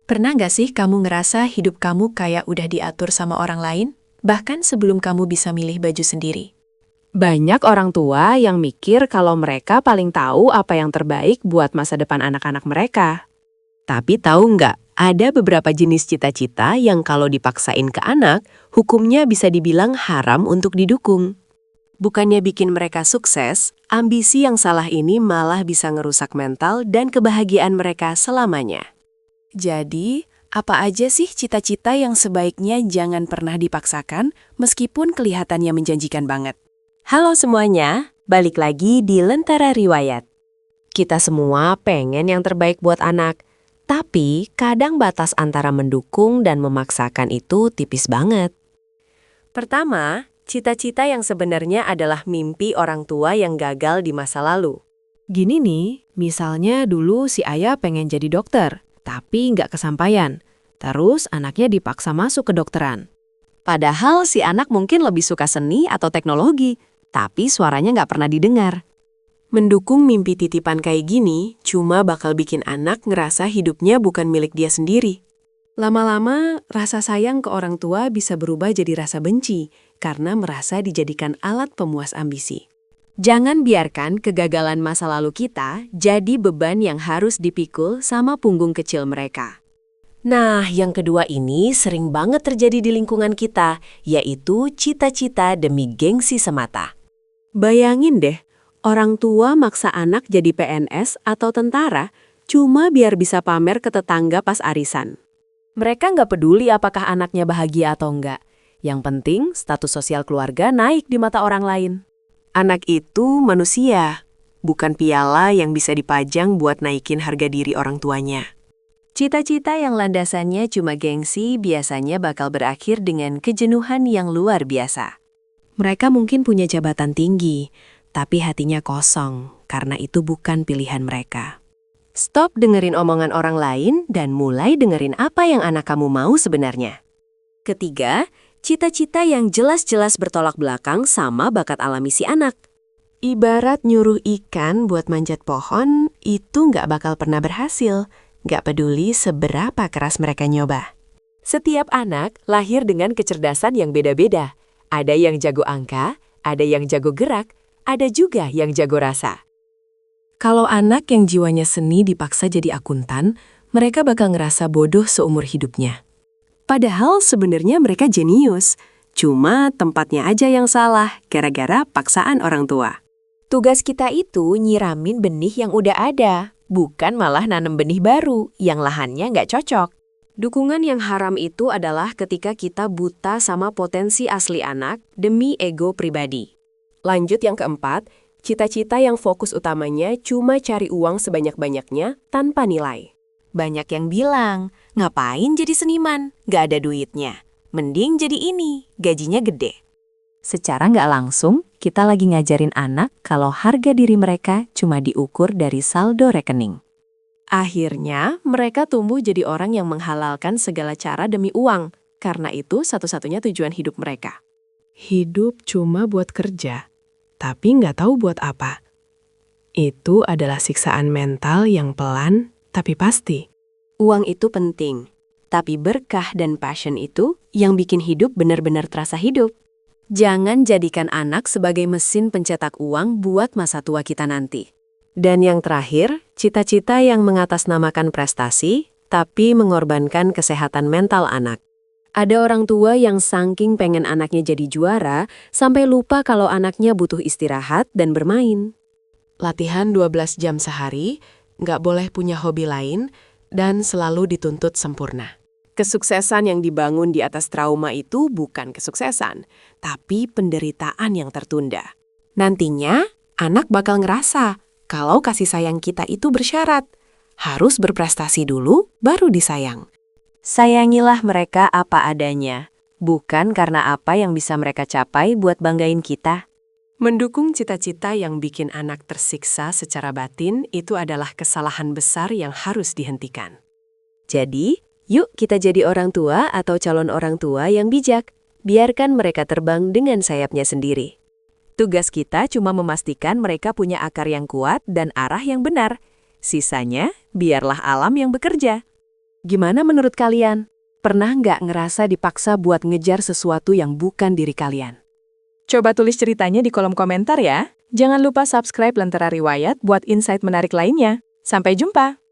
Pernah nggak sih kamu ngerasa hidup kamu kayak udah diatur sama orang lain? Bahkan sebelum kamu bisa milih baju sendiri. Banyak orang tua yang mikir kalau mereka paling tahu apa yang terbaik buat masa depan anak-anak mereka. Tapi tahu nggak, ada beberapa jenis cita-cita yang kalau dipaksain ke anak, hukumnya bisa dibilang haram untuk didukung. Bukannya bikin mereka sukses, ambisi yang salah ini malah bisa ngerusak mental dan kebahagiaan mereka selamanya. Jadi, apa aja sih cita-cita yang sebaiknya jangan pernah dipaksakan meskipun kelihatannya menjanjikan banget? Halo semuanya, balik lagi di Lentera Riwayat. Kita semua pengen yang terbaik buat anak, tapi kadang batas antara mendukung dan memaksakan itu tipis banget. Pertama, cita-cita yang sebenarnya adalah mimpi orang tua yang gagal di masa lalu. Gini nih, misalnya dulu si ayah pengen jadi dokter, tapi nggak kesampaian. Terus anaknya dipaksa masuk ke dokteran. Padahal si anak mungkin lebih suka seni atau teknologi, tapi suaranya nggak pernah didengar. Mendukung mimpi titipan kayak gini cuma bakal bikin anak ngerasa hidupnya bukan milik dia sendiri. Lama-lama, rasa sayang ke orang tua bisa berubah jadi rasa benci karena merasa dijadikan alat pemuas ambisi. Jangan biarkan kegagalan masa lalu kita jadi beban yang harus dipikul sama punggung kecil mereka. Nah, yang kedua ini sering banget terjadi di lingkungan kita, yaitu cita-cita demi gengsi semata. Bayangin deh, orang tua maksa anak jadi PNS atau tentara cuma biar bisa pamer ke tetangga pas arisan. Mereka nggak peduli apakah anaknya bahagia atau enggak. Yang penting, status sosial keluarga naik di mata orang lain. Anak itu manusia, bukan piala yang bisa dipajang buat naikin harga diri orang tuanya. Cita-cita yang landasannya cuma gengsi biasanya bakal berakhir dengan kejenuhan yang luar biasa. Mereka mungkin punya jabatan tinggi, tapi hatinya kosong karena itu bukan pilihan mereka. Stop dengerin omongan orang lain dan mulai dengerin apa yang anak kamu mau sebenarnya. Ketiga, cita-cita yang jelas-jelas bertolak belakang sama bakat alami si anak. Ibarat nyuruh ikan buat manjat pohon, itu nggak bakal pernah berhasil. Nggak peduli seberapa keras mereka nyoba. Setiap anak lahir dengan kecerdasan yang beda-beda. Ada yang jago angka, ada yang jago gerak, ada juga yang jago rasa. Kalau anak yang jiwanya seni dipaksa jadi akuntan, mereka bakal ngerasa bodoh seumur hidupnya. Padahal sebenarnya mereka jenius, cuma tempatnya aja yang salah gara-gara paksaan orang tua. Tugas kita itu nyiramin benih yang udah ada, bukan malah nanam benih baru yang lahannya nggak cocok. Dukungan yang haram itu adalah ketika kita buta sama potensi asli anak demi ego pribadi. Lanjut yang keempat, cita-cita yang fokus utamanya cuma cari uang sebanyak-banyaknya tanpa nilai. Banyak yang bilang, ngapain jadi seniman? Gak ada duitnya. Mending jadi ini, gajinya gede. Secara nggak langsung, kita lagi ngajarin anak kalau harga diri mereka cuma diukur dari saldo rekening. Akhirnya, mereka tumbuh jadi orang yang menghalalkan segala cara demi uang, karena itu satu-satunya tujuan hidup mereka. Hidup cuma buat kerja, tapi nggak tahu buat apa. Itu adalah siksaan mental yang pelan, tapi pasti. Uang itu penting, tapi berkah dan passion itu yang bikin hidup benar-benar terasa hidup. Jangan jadikan anak sebagai mesin pencetak uang buat masa tua kita nanti. Dan yang terakhir, cita-cita yang mengatasnamakan prestasi, tapi mengorbankan kesehatan mental anak. Ada orang tua yang saking pengen anaknya jadi juara, sampai lupa kalau anaknya butuh istirahat dan bermain. Latihan 12 jam sehari, nggak boleh punya hobi lain, dan selalu dituntut sempurna. Kesuksesan yang dibangun di atas trauma itu bukan kesuksesan, tapi penderitaan yang tertunda. Nantinya, anak bakal ngerasa kalau kasih sayang kita itu bersyarat. Harus berprestasi dulu, baru disayang. Sayangilah mereka apa adanya, bukan karena apa yang bisa mereka capai buat banggain kita. Mendukung cita-cita yang bikin anak tersiksa secara batin itu adalah kesalahan besar yang harus dihentikan. Jadi, yuk kita jadi orang tua atau calon orang tua yang bijak. Biarkan mereka terbang dengan sayapnya sendiri. Tugas kita cuma memastikan mereka punya akar yang kuat dan arah yang benar. Sisanya, biarlah alam yang bekerja. Gimana menurut kalian? Pernah nggak ngerasa dipaksa buat ngejar sesuatu yang bukan diri kalian? Coba tulis ceritanya di kolom komentar ya. Jangan lupa subscribe Lentera Riwayat buat insight menarik lainnya. Sampai jumpa!